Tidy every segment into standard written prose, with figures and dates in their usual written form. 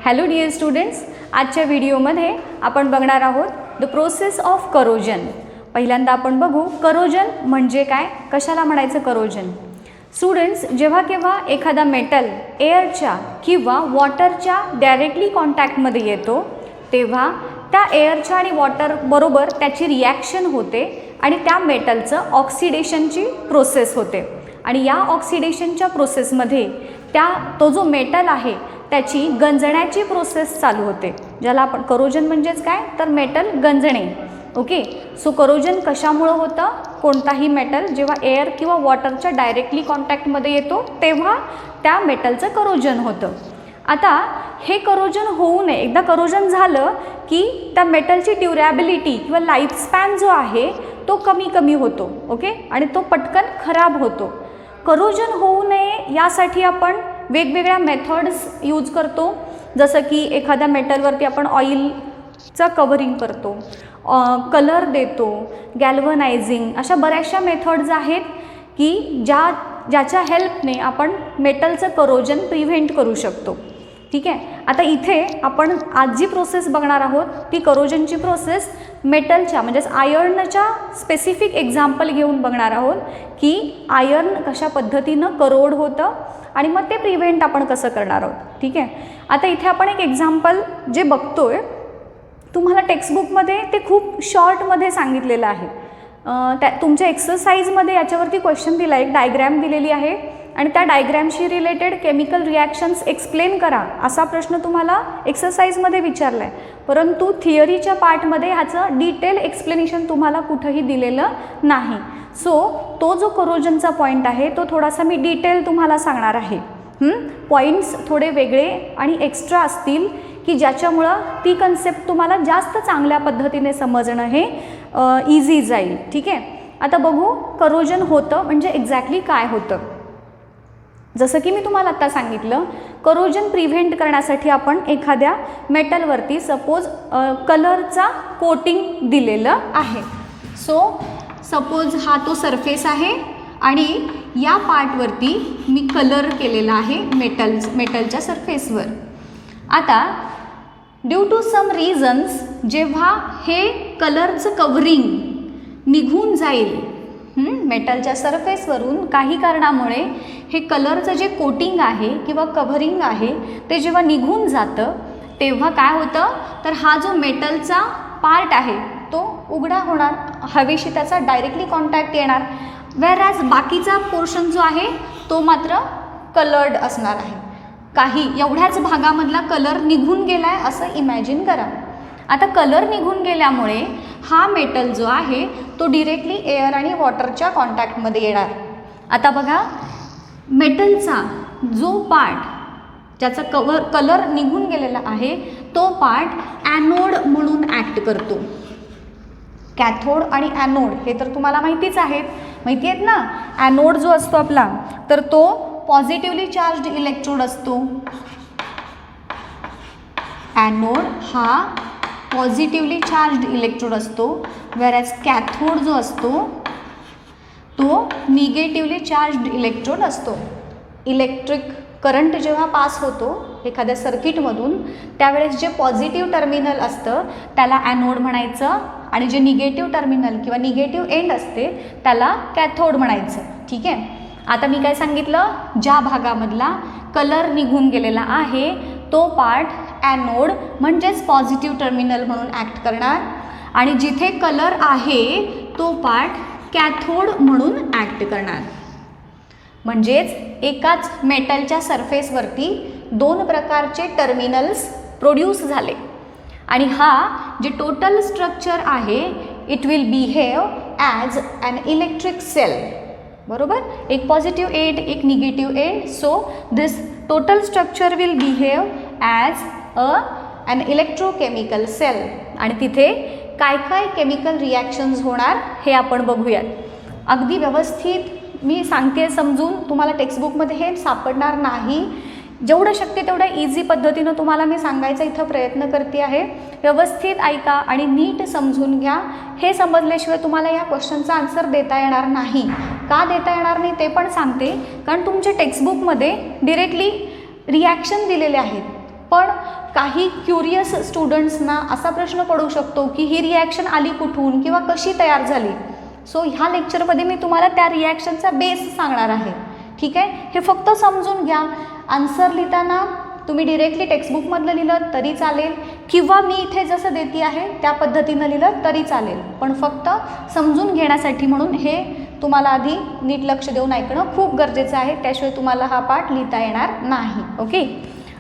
Hello dear students, आजच्या व्हिडिओमध्ये आपण बघणार आहोत द प्रोसेस ऑफ करोजन. पहिल्यांदा आपण बघू करोजन म्हणजे काय, कशाला म्हणायचं करोजन. स्टुडंट्स, जेव्हा केव्हा एखादा मेटल एअरच्या किंवा वॉटरच्या डायरेक्टली कॉन्टॅक्टमध्ये येतो तेव्हा त्या एअरच्या आणि वॉटर बरोबर त्याची रिॲक्शन होते आणि त्या मेटलचं ऑक्सिडेशनची प्रोसेस होते. आणि या ऑक्सिडेशनच्या प्रोसेसमध्ये तो जो मेटल आहे त्याची गंजण्याची प्रोसेस चालू होते, ज्याला आपण करोजन म्हणजेच काय तर मेटल गंजणे. ओके, सो करोजन कशामुळं होतं, कोणताही मेटल जेव्हा एअर किंवा वॉटरच्या डायरेक्टली कॉन्टॅक्टमध्ये येतो तेव्हा त्या मेटलचं करोजन होतं. आता हे करोजन होऊ नये, एकदा करोजन झालं की त्या मेटलची ड्युरॅबिलिटी किंवा लाईफस्पॅन जो आहे तो कमी होतो. ओके, आणि तो पटकन खराब होतो. करोजन होऊ नये यासाठी आपण वेगवेगळ्या मेथड्स यूज करतो, जसं की एखाद्या मेटलवरती आपण ऑइलचं कव्हरिंग करतो, कलर देतो, गॅल्वनायझिंग, अशा बऱ्याचशा मेथड्स आहेत की ज्याच्या हेल्पने आपण मेटलचं करोजन प्रिव्हेंट करू शकतो. ठीक आहे, आता इथे आपण आज जी प्रोसेस बघणार आहोत ती करोजनची प्रोसेस मेटलच्या म्हणजेच आयर्नच्या स्पेसिफिक एक्झाम्पल घेऊन बघणार आहोत की आयर्न कशा पद्धतीनं करोड होतं आणि मग ते प्रिव्हेंट आपण कसं करणार आहोत. ठीक आहे, आता इथे आपण एक एक्झाम्पल जे बघतोय तुम्हाला टेक्स्टबुकमध्ये ते खूप शॉर्टमध्ये सांगितलेलं आहे. तुमच्या एक्सरसाइजमध्ये याच्यावरती क्वेश्चन दिला, एक डायग्रॅम दिलेली आहे आणि त्या डायग्रॅमशी रिलेटेड केमिकल रिॲक्शन्स एक्सप्लेन करा असा प्रश्न तुम्हाला एक्सरसाइजमध्ये विचारला आहे. परंतु थिअरीच्या पार्टमध्ये ह्याचं डिटेल एक्सप्लेनेशन तुम्हाला कुठंही दिलेलं नाही. सो तो जो करोजनचा पॉईंट आहे तो थोडासा मी डिटेल तुम्हाला सांगणार आहे. पॉईंट्स थोडे वेगळे आणि एक्स्ट्रा असतील की ज्याच्यामुळं ती कन्सेप्ट तुम्हाला जास्त चांगल्या पद्धतीने समजणं हे इझी जाईल. ठीक आहे, आता बघू करोजन होतं म्हणजे एक्झॅक्टली काय होतं. जसं की मी तुम्हाला आत्ता सांगितलं, करोजन प्रिव्हेंट करण्यासाठी आपण एखाद्या मेटलवरती सपोज कलरचा कोटिंग दिलेलं आहे. सो सपोज हा तो सरफेस आहे आणि या पार्टवरती मी कलर केलेला आहे मेटलच्या सरफेसवर. आता ड्यू टू सम रिझन्स जेव्हा हे कलरचं कव्हरिंग निघून जाईल मेटलच्या सरफेसवरून, काही कारणामुळे हे कलरचं जे कोटिंग आहे किंवा कव्हरिंग आहे ते जेव्हा निघून जातं तेव्हा काय होतं तर हा जो मेटलचा पार्ट आहे तो उघडा होणार, हवेशी त्याचा डायरेक्टली कॉन्टॅक्ट येणार. व्हेअरॅज बाकीचा पोर्शन जो आहे तो मात्र कलर्ड असणार आहे. काही एवढ्याच भागामधला कलर निघून गेला आहे असं इमॅजिन करा. आता कलर निघून गेल्यामुळे हा मेटल जो आहे तो डिरेक्टली एअर आणि वॉटरच्या कॉन्टॅक्टमध्ये येणार. आता बघा, मेटलचा जो पार्ट ज्याचा कलर निघून गेलेला आहे तो पार्ट ॲनोड म्हणून ॲक्ट करतो. कॅथोड आणि ॲनोड हे तर तुम्हाला माहिती आहेत ना. ॲनोड जो असतो आपला तर तो पॉझिटिव्हली चार्ज्ड इलेक्ट्रोड असतो. ॲनोड हा पॉझिटिव्हली चार्ज्ड इलेक्ट्रोड असतो, व्हेअरॅज कॅथोड जो असतो तो निगेटिव्हली चार्ज्ड इलेक्ट्रोड असतो. इलेक्ट्रिक करंट जेव्हा पास होतो एखाद्या सर्किटमधून त्यावेळेस जे पॉझिटिव्ह टर्मिनल असतं त्याला ॲनोड म्हणायचं आणि जे निगेटिव्ह टर्मिनल किंवा निगेटिव्ह एंड असते त्याला कॅथोड म्हणायचं. ठीक आहे, आता मी काय सांगितलं, ज्या भागामधला कलर निघून गेलेला आहे तो पार्ट ॲनोड म्हणजेच पॉझिटिव्ह टर्मिनल म्हणून ॲक्ट करणार आणि जिथे कलर आहे तो पार्ट कॅथोड म्हणून ॲक्ट करणार. म्हणजेच एकाच मेटलच्या सरफेसवरती दोन प्रकारचे टर्मिनल्स प्रोड्यूस झाले आणि हा जे टोटल स्ट्रक्चर आहे it will behave as an electric cell. बरोबर, एक पॉझिटिव्ह एंड एक negative end. So this total structure will behave as an electrochemical cell. आणि तिथे काय काय केमिकल रिॲक्शन्स होणार हे आपण बघूयात. अगदी व्यवस्थित मी सांगते समजून, तुम्हाला टेक्स्टबुकमध्ये हे सापडणार नाही. जेवढं शक्य तेवढ्या इझी पद्धतीनं तुम्हाला मी सांगायचा इथं प्रयत्न करते आहे. व्यवस्थित ऐका आणि नीट समजून घ्या. हे समजल्याशिवाय तुम्हाला या क्वेश्चनचा आन्सर देता येणार नाही. का देता येणार नाही ते पण सांगते, कारण तुमच्या टेक्स्टबुकमध्ये डिरेक्टली रिॲक्शन दिलेले आहेत. पण काही क्युरियस स्टुडंट्सना असा प्रश्न पडू शकतो की ही रिॲक्शन आली कुठून किंवा कशी तयार झाली. सो ह्या लेक्चरमध्ये मी तुम्हाला त्या रिॲक्शनचा बेस सांगणार आहे. ठीक आहे, हे फक्त समजून घ्या. आन्सर लिहिताना तुम्ही डिरेक्टली टेक्स्टबुकमधलं लिहिलं तरी चालेल किंवा मी इथे जसं देते आहे त्या पद्धतीनं लिहिलं तरी चालेल, पण फक्त समजून घेण्यासाठी म्हणून हे तुम्हाला आधी नीट लक्ष देऊन ऐकणं खूप गरजेचं आहे, त्याशिवाय तुम्हाला हा पाठ लिहिता येणार नाही. ओके,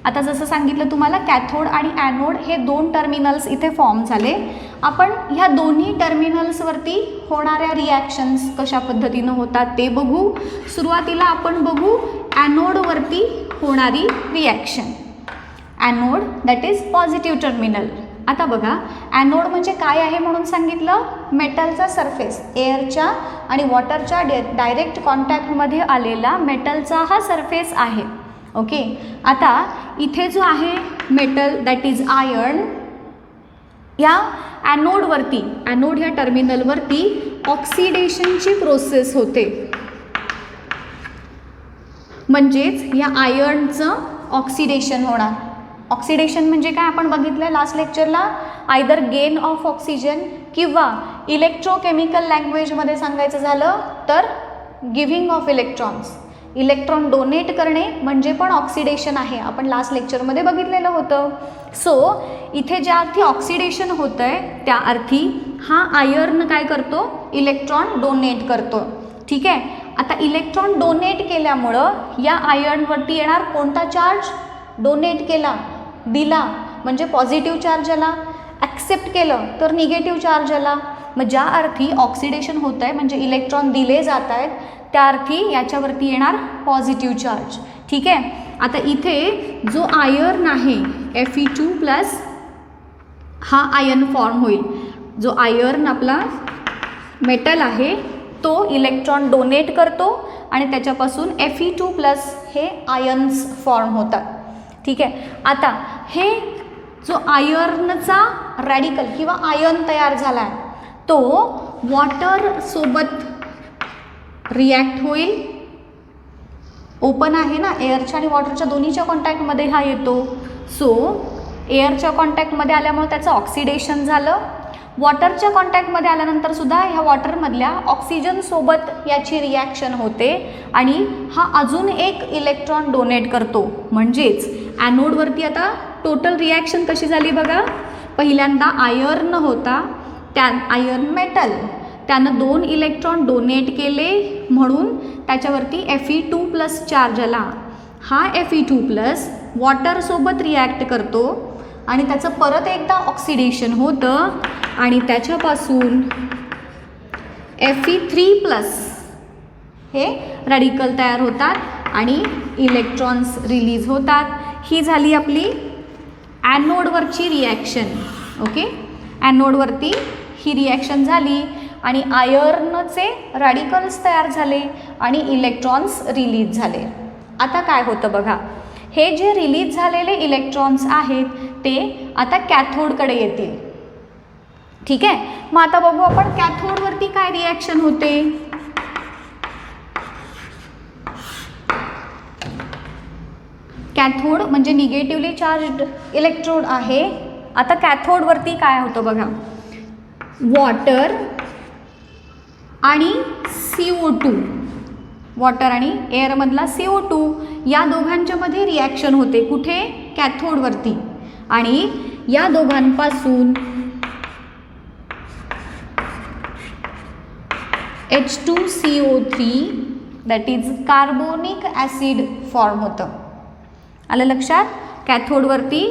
आता जसं सांगितलं तुम्हाला कॅथोड आणि ॲनोड हे 2 टर्मिनल्स इथे फॉर्म झाले. आपण ह्या दोन्ही टर्मिनल्सवरती होणाऱ्या रिॲक्शन्स कशा पद्धतीनं होतात ते बघू. सुरुवातीला आपण बघू ॲनोडवरती होणारी reaction. Anode that is positive terminal. आता बघा, ॲनोड म्हणजे काय आहे म्हणून सांगितलं, मेटलचा सरफेस, एअरच्या आणि वॉटरच्या डायरेक्ट कॉन्टॅक्टमध्ये आलेला मेटलचा हा सरफेस आहे. ओके, आता इथे जो आहे मेटल दॅट इज आयर्न, या ॲनोडवरती, ॲनोड ह्या टर्मिनलवरती ऑक्सिडेशनची प्रोसेस होते. म्हणजेच या आयर्नचं ऑक्सिडेशन होणार. ऑक्सिडेशन म्हणजे काय आपण बघितलं लास्ट लेक्चरला, आयदर गेन ऑफ ऑक्सिजन किंवा इलेक्ट्रोकेमिकल लँग्वेजमध्ये सांगायचं झालं तर giving of electrons. Electron donate करणे म्हणजे पण ऑक्सिडेशन आहे, आपण लास्ट लेक्चरमध्ये बघितलेलं होतं. सो इथे ज्या अर्थी ऑक्सिडेशन होतं आहे त्या अर्थी हा आयर्न काय करतो, इलेक्ट्रॉन डोनेट करतो. ठीक आहे, आता इलेक्ट्रॉन डोनेट केल्यामुळं या आयर्नवरती येणार कोणता चार्ज, डोनेट केला, दिला म्हणजे पॉझिटिव्ह चार्ज आला, ॲक्सेप्ट केलं तर निगेटिव्ह चार्ज आला. मग ज्या अर्थी ऑक्सिडेशन होतं आहे म्हणजे इलेक्ट्रॉन दिले जात आहेत त्या अर्थी याच्यावरती येणार पॉझिटिव्ह चार्ज. ठीक आहे, आता इथे जो आयर्न आहे Fe2+ हा आयर्न फॉर्म होईल. जो आयर्न आपला मेटल आहे तो इलेक्ट्रॉन डोनेट करतो आणि त्याच्यापासून Fe2+ हे आयन्स फॉर्म होतात. ठीक आहे, आता हे जो आयर्नचा रॅडिकल किंवा आयन तयार झाला आहे तो वॉटरसोबत रिॲक्ट होईल. ओपन आहे ना, एअरच्या आणि वॉटरच्या दोन्हीच्या कॉन्टॅक्टमध्ये हा येतो. सो एअरच्या कॉन्टॅक्टमध्ये आल्यामुळे त्याचं ऑक्सिडेशन झालं. वॉटरच्या कॉन्टॅक्टमध्ये आल्यानंतर सुद्धा ह्या वॉटरमधल्या ऑक्सिजनसोबत याची रिॲक्शन होते आणि हा अजून एक इलेक्ट्रॉन डोनेट करतो. म्हणजेच ॲनोडवरती आता टोटल रिॲक्शन कशी झाली बघा. पहिल्यांदा आयर्न होता, त्या आयर्न मेटल, त्यानं 2 इलेक्ट्रॉन डोनेट केले म्हणून त्याच्यावरती Fe2+ चार्ज आला. हा Fe2+ वॉटरसोबत रिॲक्ट करतो आणि त्याचं परत एकदा ऑक्सिडेशन होतं आणि त्याच्यापासून Fe3+ हे रॅडिकल तयार होतात आणि इलेक्ट्रॉन्स रिलीज होतात. ही झाली आपली ॲनोडवरची रिॲक्शन. ओके, ॲनोडवरती ही रिॲक्शन झाली आणि आयर्नचे रॅडिकल्स तयार झाले आणि इलेक्ट्रॉन्स रिलीज झाले. आता काय होतं बघा, हे जे रिलीज झालेले इलेक्ट्रॉन्स आहेत ते आता कॅथोडकडे येतील. ठीक आहे, मग आता बघू आपण कॅथोडवरती काय रिॲक्शन होते. कॅथोड म्हणजे निगेटिव्हली चार्ज्ड इलेक्ट्रोड आहे. आता कॅथोडवरती काय होतं बघा, वॉटर आणि CO2, वॉटर आणि एअरमधला CO2 या दोघांच्यामध्ये रिॲक्शन होते. कुठे, कॅथोडवरती. आणि या दोघांपासून H2CO3 that is carbonic acid form होतं. आलं लक्षात, कॅथोडवरती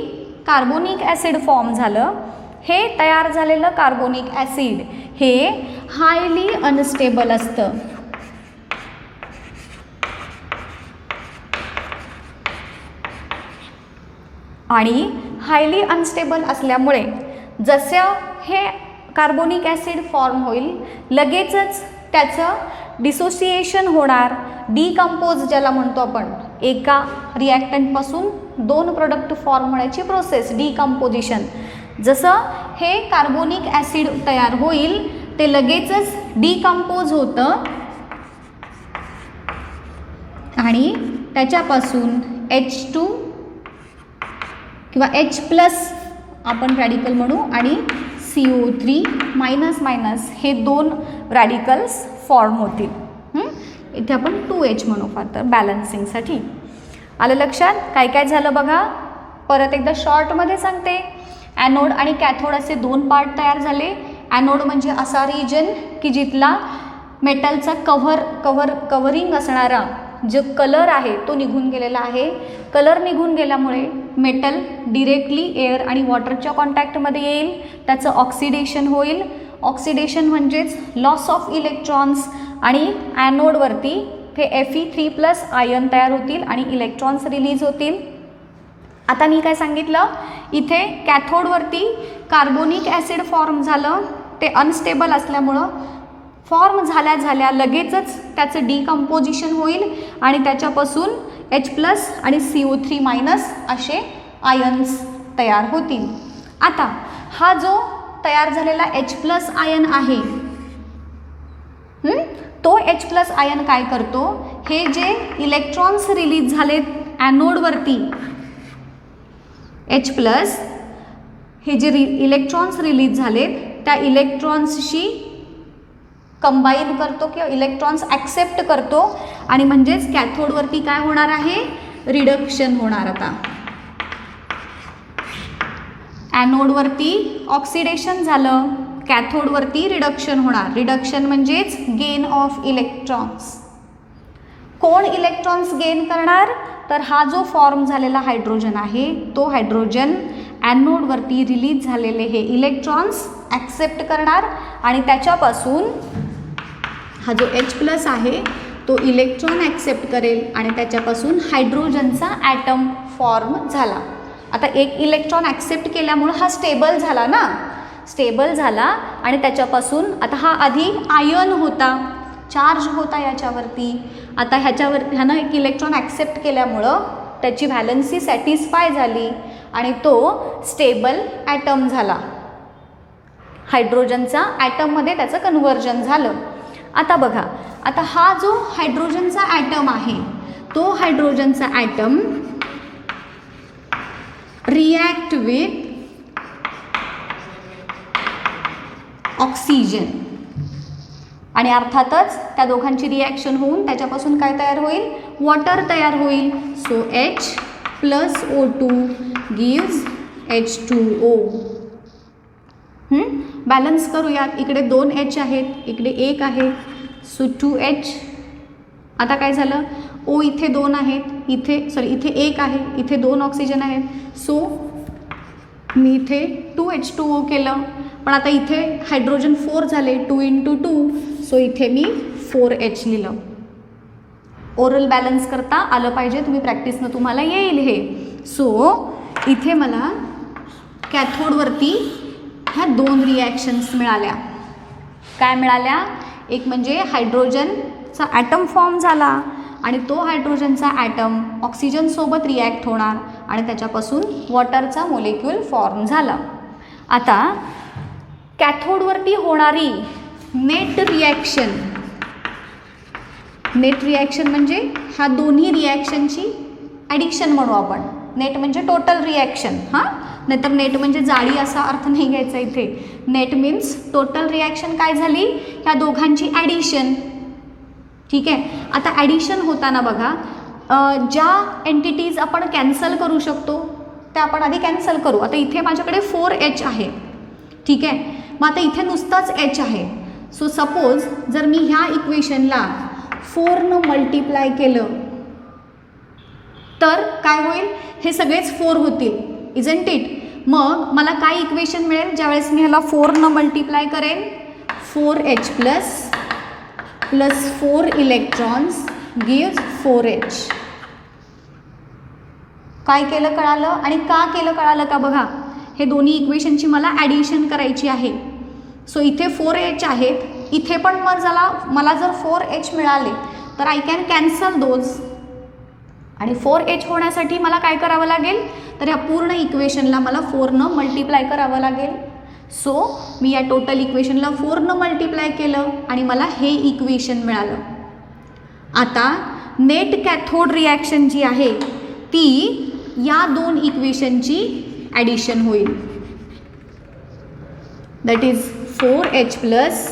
कार्बोनिक ॲसिड फॉर्म झालं. हे तयार झालेलं कार्बोनिक ॲसिड हे हायली अनस्टेबल असतं. आणि हायली अनस्टेबल असल्यामुळे जसं हे कार्बोनिक ॲसिड फॉर्म होईल लगेचच त्याचं डिसोसिएशन होणार, डिकम्पोज ज्याला म्हणतो आपण, एका रिॲक्टंटपासून 2 प्रोडक्ट फॉर्म होण्याची प्रोसेस डिकम्पोजिशन. जसं हे कार्बोनिक ॲसिड तयार होईल ते लगेचच डिकम्पोज होतं आणि त्याच्यापासून किंवा H+ आपण रॅडिकल म्हणू आणि CO3 मायनस मायनस हे 2 रॅडिकल्स फॉर्म होतील. इथे आपण 2H म्हणू फार तर बॅलन्सिंगसाठी. आलं लक्षात? काय काय झालं बघा. परत एकदा शॉर्टमध्ये सांगते. ॲनोड आणि कॅथोड असे 2 पार्ट तयार झाले. ॲनोड म्हणजे असा रिजन की जिथला मेटलचा कव्हरिंग असणारा जो कलर आहे तो निघून गेलेला आहे. कलर निघून गेल्यामुळे मेटल डिरेक्टली एअर आणि वॉटरच्या कॉन्टॅक्टमध्ये येईल, त्याचं ऑक्सिडेशन होईल. ऑक्सिडेशन म्हणजेच लॉस ऑफ इलेक्ट्रॉन्स आणि ॲनोडवरती ते Fe3+ आयन तयार होतील आणि इलेक्ट्रॉन्स रिलीज होतील. आता मी काय सांगितलं, इथे कॅथोडवरती कार्बोनिक ॲसिड फॉर्म झालं. ते अनस्टेबल असल्यामुळं फॉर्म झाल्या लगेचच त्याचं डिकम्पोजिशन होईल आणि त्याच्यापासून H+ आणि CO3- असे आयन्स तयार होतील. आता हा जो तयार झालेला H+ आयन आहे तो H+ आयन काय करतो, हे जे इलेक्ट्रॉन्स रिलीज झालेत ॲनोडवरती H+, हे जे इलेक्ट्रॉन्स रिलीज झालेत त्या इलेक्ट्रॉन्सशी कंबाईन करतो किंवा इलेक्ट्रॉन्स ॲक्सेप्ट करतो आणि म्हणजेच कॅथोडवरती काय होणार आहे, रिडक्शन होणार. आता ॲनोडवरती ऑक्सिडेशन झालं, कॅथोडवरती रिडक्शन होणार. रिडक्शन म्हणजेच गेन ऑफ इलेक्ट्रॉन्स. कोण इलेक्ट्रॉन्स गेन करणार, तर हा जो फॉर्म झालेला हायड्रोजन आहे तो हायड्रोजन ॲनोडवरती रिलीज झालेले हे इलेक्ट्रॉन्स ॲक्सेप्ट करणार आणि त्याच्यापासून हा जो H+ आहे तो इलेक्ट्रॉन ॲक्सेप्ट करेल आणि त्याच्यापासून हायड्रोजनचा ॲटम फॉर्म झाला. आता एक इलेक्ट्रॉन ॲक्सेप्ट केल्यामुळं हा स्टेबल झाला ना, स्टेबल झाला आणि त्याच्यापासून आता हा आधी आयन होता, चार्ज होता याच्यावरती. आता ह्यानं एक इलेक्ट्रॉन ॲक्सेप्ट केल्यामुळं त्याची व्हॅलन्सी सॅटिस्फाय झाली आणि तो स्टेबल ॲटम झाला. हायड्रोजनचा ॲटममध्ये त्याचं कन्व्हर्जन झालं. आता बघा, आता हा जो हायड्रोजनचा ॲटम आहे तो हायड्रोजनचा ॲटम रिॲक्ट विथ ऑक्सिजन आणि अर्थातच त्या दोघांची रिॲक्शन होऊन त्याच्यापासून काय तयार होईल, वॉटर तयार होईल. So H+O2 gives H2O. Balance करूयात. इकडे 2 H आहेत, इकडे 1 आहे, सो 2H. आता काय झालं, O इथे 2 आहेत, इथे 1 आहे, इथे 2 ऑक्सिजन आहेत. सो मी इथे 2H2O केलं, पण आता इथे हायड्रोजन 4 झाले, 2 × 2, सो इथे मी 4H लिहिलं. ओरल बॅलन्स करता आलं पाहिजे, तुम्ही प्रॅक्टिसनं तुम्हाला येईल हे. सो इथे मला कॅथोडवरती ह्या 2 रिॲक्शन्स मिळाल्या. काय मिळाल्या, एक म्हणजे हायड्रोजनचा ॲटम फॉर्म झाला आणि तो हायड्रोजनचा ॲटम ऑक्सिजनसोबत रिॲक्ट होणार आणि त्याच्यापासून वॉटरचा मोलेक्यूल फॉर्म झाला. आता कॅथोडवरती होणारी नेट रिॲक्शन म्हणजे ह्या दोन्ही रिॲक्शनची ॲडिशन म्हणू आपण. नेट म्हणजे टोटल रिॲक्शन, हां, नाहीतर नेट म्हणजे जाळी असा अर्थ नाही घ्यायचा इथे. नेट मीन्स टोटल रिॲक्शन काय झाली, ह्या दोघांची ॲडिशन. ठीक आहे. आता ॲडिशन होताना बघा, ज्या एंटिटीज आपण कॅन्सल करू शकतो त्या आपण आधी कॅन्सल करू. आता इथे माझ्याकडे 4H आहे, ठीक आहे. मग आता इथे नुसताच H आहे. सो सपोज जर मी ह्या इक्वेशनला 4 मल्टिप्लाय केलं तर काय होईल, हे सगळेच 4 होतील, इजंट इट. मग मला काय इक्वेशन मिळेल, ज्यावेळेस मी ह्याला 4 मल्टिप्लाय करेन, 4H plus 4 electrons gives 4H. काय केलं कळालं आणि का केलं कळालं का बघा. हे दोन्ही इक्वेशनची मला ॲडिशन करायची आहे. सो इथे 4H आहेत, इथे पण मला जर 4H मिळाले तर आय कॅन कॅन्सल दोज. आणि 4H होण्यासाठी मला काय करावं लागेल, तर ह्या पूर्ण इक्वेशनला मला 4 मल्टिप्लाय करावं लागेल. सो मी या टोटल इक्वेशनला 4 मल्टिप्लाय केलं आणि मला हे इक्वेशन मिळालं. आता नेट कॅथोड रिॲक्शन जी आहे ती या दोन इक्वेशनची ॲडिशन होईल. That is 4H plus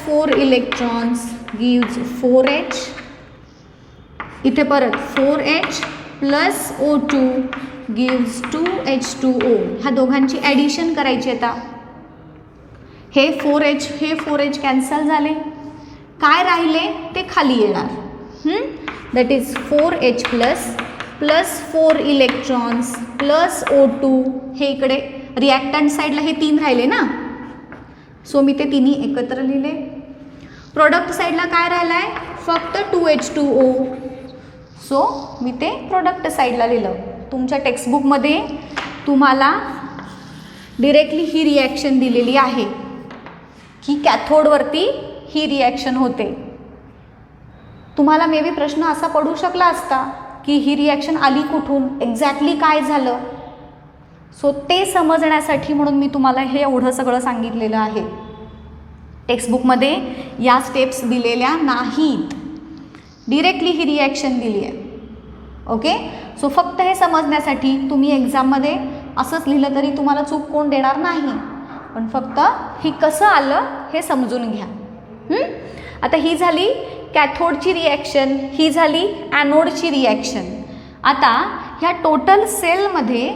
4 electrons gives 4H. इथे परत 4H plus O2 gives 2H2O. ह्या दोघांची ॲडिशन करायची. आता हे 4H कॅन्सल झाले. काय राहिले ते खाली येणार. That is 4H plus 4 electrons plus O2. हे इकडे रिॲक्टंट साईडला हे 3 राहिले ना, सो मी ते तिन्ही एकत्र लिहिले. प्रोडक्ट साईडला काय राहिलं आहे, फक्त 2H2O. सो मी ते प्रोडक्ट साईडला लिहिलं. तुमच्या टेक्स्टबुकमध्ये तुम्हाला डिरेक्टली ही रिॲक्शन दिलेली आहे की कॅथोडवरती ही रिॲक्शन होते. तुम्हाला मे बी प्रश्न असा पडू शकला असता की ही रिॲक्शन आली कुठून, एक्झॅक्टली काय झालं. सो ते समजण्यासाठी म्हणून मी तुम्हाला हे एवढं सगळं सांगितलेलं आहे. टेक्स्टबुकमध्ये या स्टेप्स दिलेल्या नाहीत, डिरेक्टली ही रिॲक्शन दिली आहे. ओके, सो फक्त हे समजण्यासाठी तुम्ही एक्झाममध्ये असंच लिहिलं तरी तुम्हाला चूक कोण देणार नाही, पण फक्त ही कसं आलं हे समजून घ्या. आता ही झाली कॅथोडची रिॲक्शन, ही झाली ॲनोडची रिॲक्शन. आता ह्या टोटल सेलमध्ये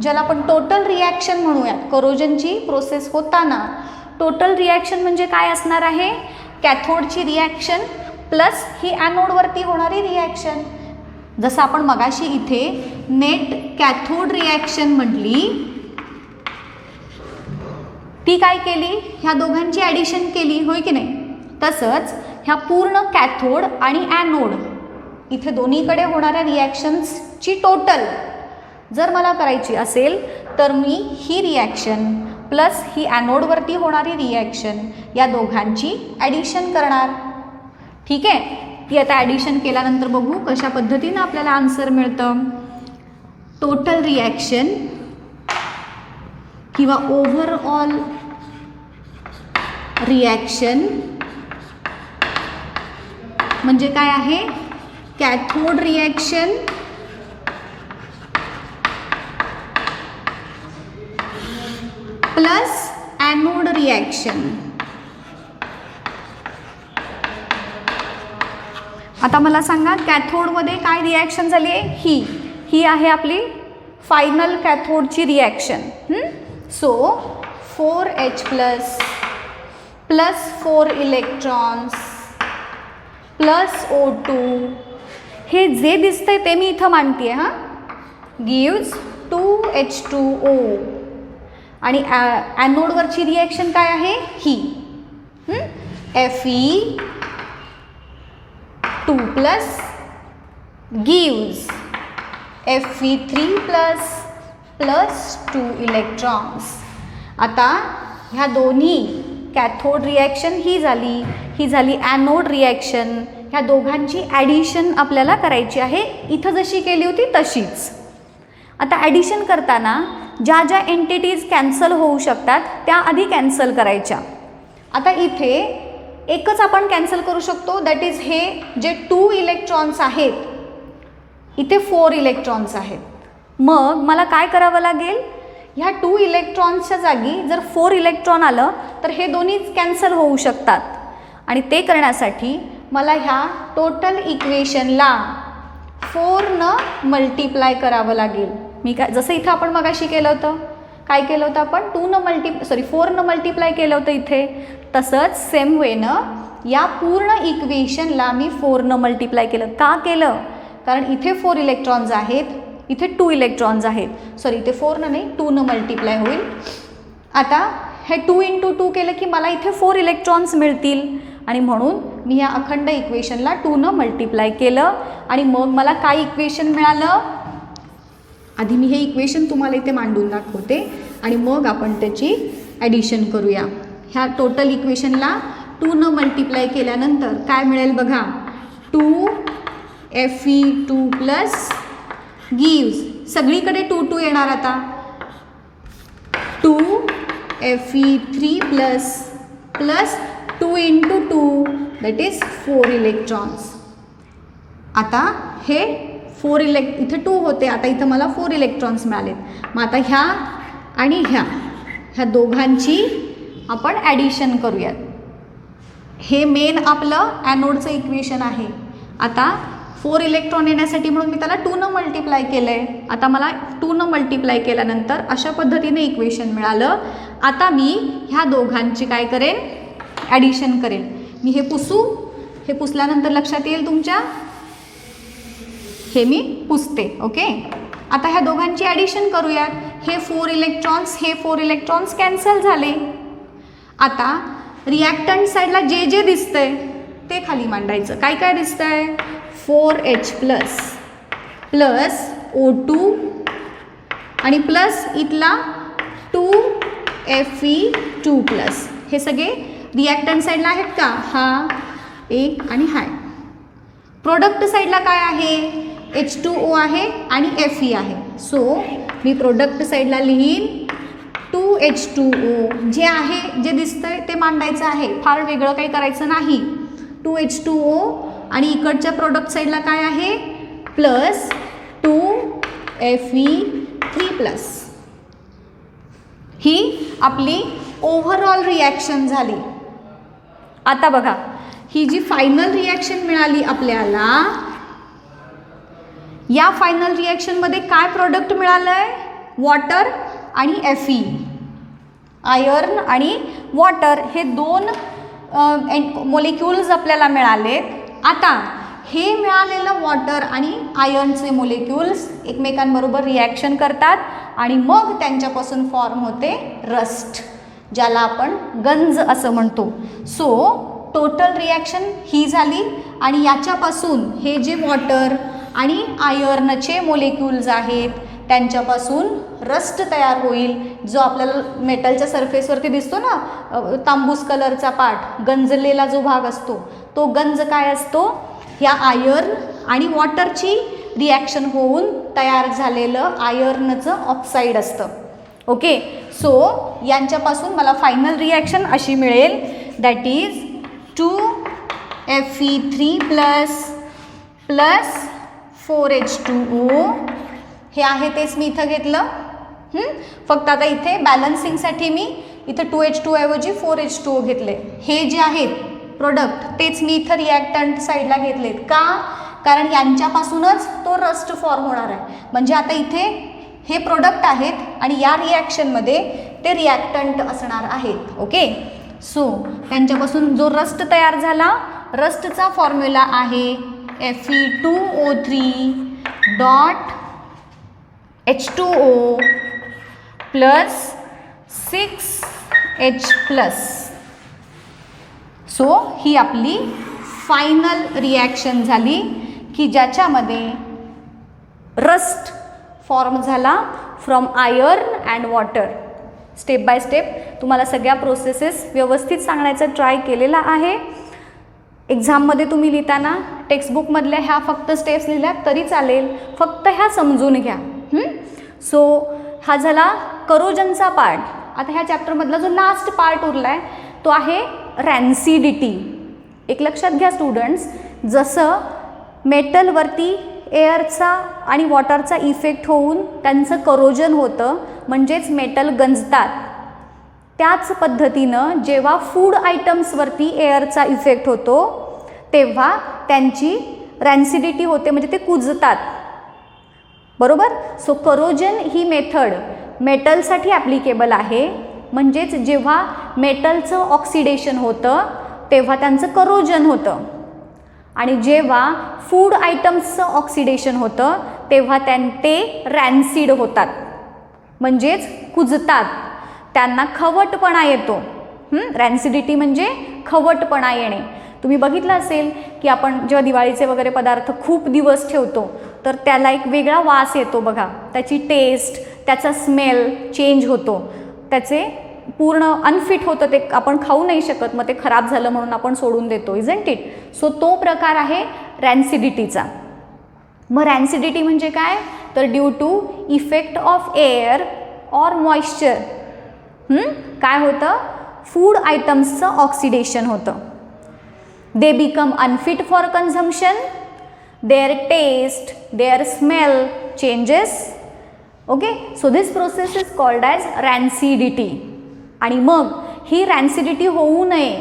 ज्याला आपण टोटल रिॲक्शन म्हणूयात, करोजनची प्रोसेस होताना टोटल रिॲक्शन म्हणजे काय असणार आहे, कॅथोडची रिॲक्शन प्लस ही ॲनोडवरती होणारी रिॲक्शन. जसं आपण मगाशी इथे नेट कॅथोड रिॲक्शन म्हटली, ती काय केली, ह्या दोघांची ॲडिशन केली, होय की नाही. तसंच ह्या पूर्ण कॅथोड आणि ॲनोड इथे दोन्हीकडे होणाऱ्या रिॲक्शन्सची टोटल जर मला करायची असेल तर मी ही रिॲक्शन प्लस ही ॲनोडवरती होणारी रिॲक्शन या दोघांची ॲडिशन करणार. ठीक आहे, ती आता ॲडिशन केल्यानंतर बघू कशा पद्धतीनं आपल्याला आन्सर मिळतं. टोटल रिॲक्शन किंवा ओव्हरऑल रिॲक्शन म्हणजे काय आहे, cathode reaction plus anode reaction. आता मला सांगा कॅथोडमध्ये काय रिॲक्शन झाली आहे, ही आहे आपली फायनल कॅथोडची reaction. So 4H plus 4 electrons plus O2, हे जे दिसतंय ते मी इथं मांडते हां, गिव्स 2H2O. आणि ॲनोडवरची रिॲक्शन काय आहे, ही Fe2 plus gives Fe3 plus 2 electrons. आता ह्या दोन्ही कॅथोड रिॲक्शन ही झाली ॲनोड रिॲक्शन, ह्या दोघांची ॲडिशन आपल्याला करायची आहे. इथं जशी केली होती तशीच. आता ॲडिशन करताना ज्या ज्या एंटिटीज कॅन्सल होऊ शकतात त्या आधी कॅन्सल करायच्या. आता इथे एकच आपण कॅन्सल करू शकतो, दॅट इज हे जे 2 इलेक्ट्रॉन्स आहेत, इथे 4 इलेक्ट्रॉन्स आहेत. मग मला काय करावं लागेल, ह्या 2 इलेक्ट्रॉन्सच्या जागी जर 4 इलेक्ट्रॉन आलं तर हे दोन्हीच कॅन्सल होऊ शकतात. आणि ते करण्यासाठी मला ह्या टोटल इक्वेशनला 4 मल्टिप्लाय करावं लागेल. मी काय, जसं इथं आपण मगाशी केलं होतं, काय केलं होतं आपण 4 मल्टिप्लाय केलं होतं इथे, तसंच सेम वेनं या पूर्ण इक्वेशनला मी 4 मल्टिप्लाय केलं. का केलं, कारण इथे 4 इलेक्ट्रॉन्स आहेत, इथे 2 इलेक्ट्रॉन्स आहेत, सॉरी इथे 4 नाही 2 मल्टिप्लाय होईल. आता हे 2 × 2 केलं की मला इथे 4 इलेक्ट्रॉन्स मिळतील, आणि म्हणून मी या अखंड इक्वेशनला 2 मल्टिप्लाय केलं. आणि मग मला काय इक्वेशन मिळालं, आधी मी हे इक्वेशन तुम्हाला इथे मांडून दाखवते आणि मग आपण त्याची ॲडिशन करूया. ह्या टोटल इक्वेशनला 2 मल्टिप्लाय केल्यानंतर काय मिळेल बघा, 2Fe2 प्लस गिव्स, सगळीकडे 2 येणार. आता 2Fe3 plus 2 × 2 that is 4 electrons. आता हे 4 इथे 2 होते, आता इथं मला 4 इलेक्ट्रॉन्स मिळालेत. मग आता ह्या आणि ह्या दोघांची आपण ॲडिशन करूयात. हे मेन आपलं ॲनोडचं इक्वेशन आहे. आता 4 इलेक्ट्रॉन येण्यासाठी म्हणून मी त्याला 2 मल्टिप्लाय केलं आहे. आता मला 2 मल्टिप्लाय केल्यानंतर अशा पद्धतीने इक्वेशन मिळालं. आता मी ह्या दोघांची काय करेन, ॲडिशन करेन. मी हे पुसू, हे पुसल्यानंतर लक्षात येईल तुमच्या, हे मी पुसते. ओके, आता ह्या दोघांची ॲडिशन करूयात. हे 4 इलेक्ट्रॉन्स कॅन्सल झाले. आता रिॲक्टंट साईडला जे जे दिसतंय ते खाली मांडायचं. काय काय दिसतंय, 4H प्लस O2 आणि प्लस इथला 2Fe2 प्लस. हे सगळे रिॲक्टंट साईडला आहेत का, हा एक आणि हा. प्रोडक्ट साईडला काय आहे, H2O आहे आणि Fe आहे. सो मी प्रोडक्ट साईडला लिहीन 2H2O. जे आहे, जे दिसतंय ते मांडायचं आहे, फार वेगळं काही करायचं नाही. 2H2O आणि इकडच्या प्रोडक्ट साईडला काय आहे, प्लस 2Fe3 प्लस. ही आपली ओव्हरऑल रिॲक्शन झाली. आता बघा, ही जी फायनल रिॲक्शन मिळाली आपल्याला, या फायनल रिॲक्शनमध्ये काय प्रोडक्ट मिळालं आहे, वॉटर आणि Fe. आयर्न आणि वॉटर हे 2 मोलिक्युल्स आपल्याला मिळालेत. आता हे मिळालेलं वॉटर आणि आयर्नचे मोलिक्युल्स एकमेकांबरोबर रिॲक्शन करतात आणि मग त्यांच्यापासून फॉर्म होते रस्ट, ज्याला आपण गंज असं म्हणतो. सो टोटल रिॲक्शन ही झाली आणि याच्यापासून हे जे वॉटर आणि आयर्नचे मोलिक्युल्स आहेत त्यांच्यापासून रस्ट तयार होईल, जो आपल्याला मेटलच्या सरफेसवरती दिसतो ना, तांबूस कलरचा पार्ट, गंजलेला जो भाग असतो, तो गंज काय असतो, ह्या आयर्न आणि वॉटरची रिॲक्शन होऊन तयार झालेलं आयर्नचं ऑक्साईड असतं. ओके, सो यांच्यापासून मला फायनल रिॲक्शन अशी मिळेल, that is 2Fe3 plus 4H2O. हे आहे तेच मी इथं घेतलं. फक्त आता इथे बॅलन्सिंगसाठी मी इथं 2H2 ऐवजी 4H2O घेतले. हे जे आहेत प्रोडक्ट तेच मी इथं रिॲक्टंट साईडला घेतलेत. का, कारण यांच्यापासूनच तो रस्ट फॉर्म होणार आहे. म्हणजे आता इथे हे प्रोडक्ट आहेत आणि या रिॲक्शनमध्ये ते रिॲक्टंट असणार आहेत. ओके, सो त्यांच्यापासून जो रस्ट तयार झाला, रस्टचा फॉर्म्युला आहे Fe2O3 dot H2O plus 6H plus. So ही आपली फायनल रिॲक्शन झाली की ज्याच्यामध्ये रस्ट फॉर्म झाला from iron and water. Step by step तुम्हाला सगळ्या प्रोसेसेस व्यवस्थित सांगण्याचा ट्राय केलेला आहे. एक्झाममध्ये तुम्ही लिहिताना टेक्स्टबुकमधल्या ह्या फक्त स्टेप्स लिहिल्या तरी चालेल, फक्त ह्या समजून घ्या. सो हा झाला करोजनचा पार्ट. आता ह्या चॅप्टरमधला जो लास्ट पार्ट उरला आहे तो आहे रॅन्सिडिटी. एक लक्षात घ्या स्टुडंट्स, जसं मेटलवरती एअरचा आणि वॉटरचा इफेक्ट होऊन त्यांचं करोजन होतं, म्हणजेच मेटल गंजतात, त्याच पद्धतीनं जेव्हा फूड आयटम्सवरती एअरचा इफेक्ट होतो तेव्हा त्यांची रॅन्सिडिटी होते, म्हणजे ते कुजतात. बरोबर. सो करोजन ही मेथड मेटलसाठी ॲप्लिकेबल आहे. म्हणजेच जेव्हा मेटलचं ऑक्सिडेशन होतं तेव्हा त्यांचं करोजन होतं आणि जेव्हा फूड आयटम्सचं ऑक्सिडेशन होतं तेव्हा ते रॅन्सिड होतात, म्हणजेच कुजतात, त्यांना खवटपणा येतो. रॅन्सिडिटी म्हणजे खवटपणा येणे. तुम्ही बघितलं असेल की आपण जेव्हा दिवाळीचे वगैरे पदार्थ खूप दिवस ठेवतो तर त्याला एक वेगळा वास येतो बघा, त्याची टेस्ट, त्याचा स्मेल चेंज होतो, त्याचे पूर्ण अनफिट होतं, ते आपण खाऊ नाही शकत, मग ते खराब झालं म्हणून आपण सोडून देतो, इजंट इट. सो तो प्रकार आहे रॅन्सिडिटीचा. मग रॅन्सिडिटी म्हणजे काय, तर due to effect of air or moisture काय होतं, फूड आयटम्सचं ऑक्सिडेशन होतं. They become unfit for consumption their taste, their smell changes. Okay, so this process is called as rancidity. आणि मग ही रॅन्सिडिटी होऊ नये,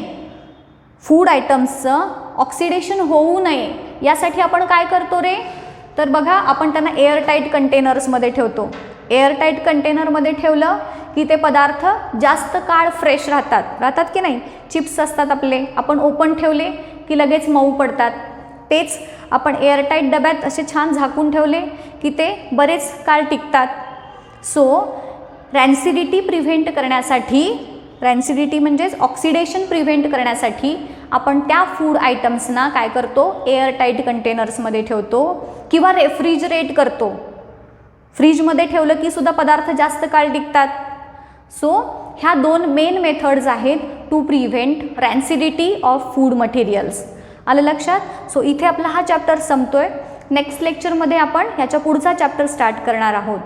फूड आयटम्सचं ऑक्सिडेशन होऊ नये यासाठी आपण काय करतो रे, तर बघा आपण त्यांना एअरटाईट कंटेनर्समध्ये ठेवतो. एअरटाईट कंटेनरमध्ये ठेवलं की ते पदार्थ जास्त काळ फ्रेश राहतात की नाही. चिप्स असतात आपले, आपण ओपन ठेवले की लगेच मऊ पडतात. तेच आपण एअरटाईट डब्यात असे छान झाकून ठेवले की ते बरेच काळ टिकतात. सो रॅन्सिडिटी प्रिव्हेंट करण्यासाठी, रॅन्सिडिटी म्हणजेच ऑक्सिडेशन प्रिव्हेंट करण्यासाठी आपण त्या फूड आयटम्सना काय करतो, एअरटाईट कंटेनर्समध्ये ठेवतो किंवा रेफ्रिजरेट करतो. फ्रीजमध्ये ठेवलं की सुद्धा पदार्थ जास्त काळ टिकतात. सो ह्या 2 मेन मेथड्स आहेत to prevent rancidity of food materials. आलं लक्षात. सो इथे आपला हा चॅप्टर संपतोय. नेक्स्ट लेक्चरमध्ये आपण ह्याच्या पुढचा चॅप्टर स्टार्ट करणार आहोत.